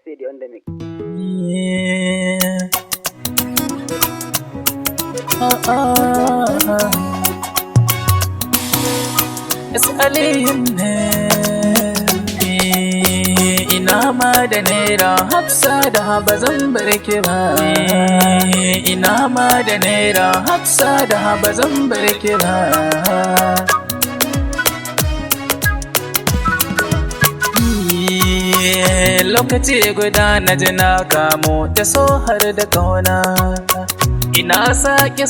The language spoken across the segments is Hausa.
CD on the mix. It's Aliyu ne. Ina ma da naira Hafsa da ba zan bar ki ba. Ina ma da naira Hafsa da ba zan bar ki ba. Lokaci guda na ji na kamo da so har da kauna. Ina sake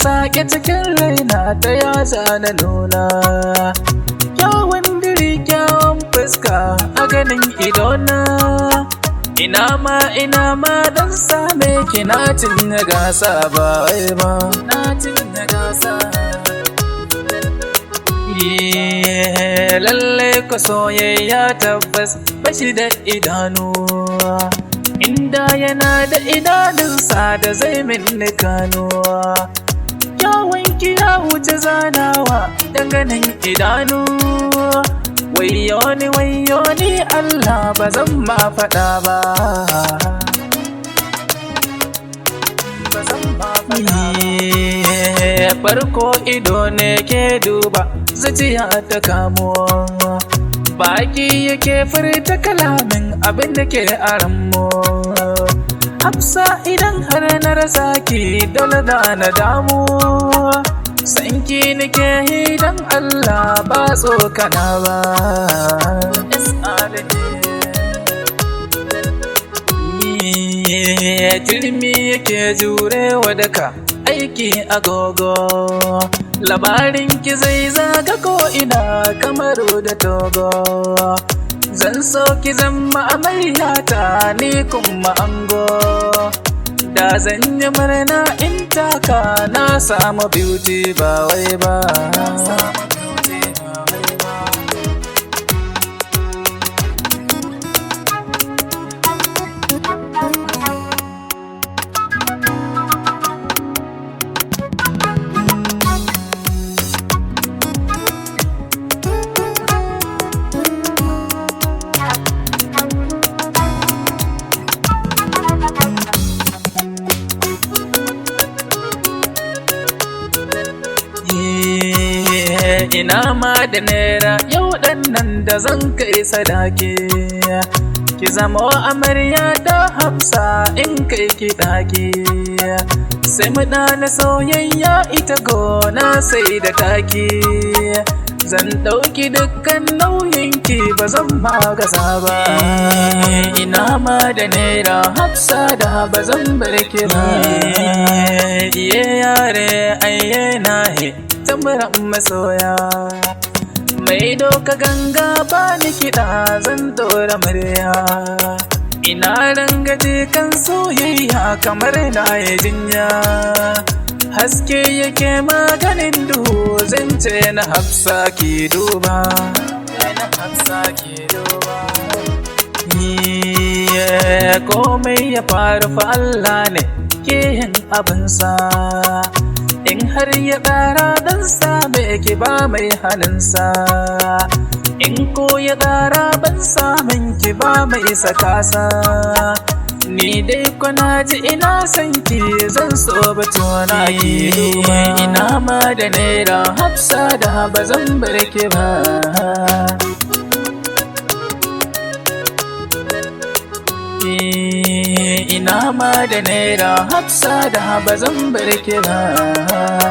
cikin raina ta ya na nuna. Kyawun diri kyawun fuska a ganin idona. Ina ma don same ki na cinye gasa ba wai ba. Na cinye gasa. Lalle ko soyayya tabbas bashi da idanu. Inda yana da idanunsa da zai minni kanuwa. Kyawun ki ya wuce zanawa danganin idanu. Wayyo ni Allah ba zan ma faɗa ba. Farko ido ne ke duba zuciya ta kamuwa. Baki yake furta kalamin abin da ke aranmu. Hafsa idan har na rasa ki dole da na damu. Sanki nake yi don Allah ba tsokana ba. Turmi yake jurewa daka aiki agogo. Labarin ki zai zaga ko ina kamar da togo. Zan so ki zama amaryata ni kuma ango. Da zan yi murna in taka na samu beauty ba wai ba. Ina ma da naira yau nan da zan kai sadaki. Ki zama amarya ta Hafsa in kai ki ɗaki. Sai mu ɗana soyayya ita gona sai da taki. Zan ɗauki dukkan nauyinki ba zan magasa ba. Ina ma da naira Hafsa da ba zan bar ki ba. Iye yare ayye nahe tambaran masoya. Mai doka ganga ba ni kiɗa zan dora murya. Ina rangaje kan soyayya kamar na yi jinya. Haske yake maganin duhu zance na Hafsa ki duba. Komai ya faru fa Allah ne ke yin abinsa. In har ya ƙara dan same ki ba mai halinsa. In ko ya ƙara ban samun ki ba mai sakasa. Ni dai kwana ji ina son ki zan so batuna ki duba. Ina ma da naira Hafsa da ba zan bar ki ba. Ina ma da naira Hafsa da ba zan bar ki ba.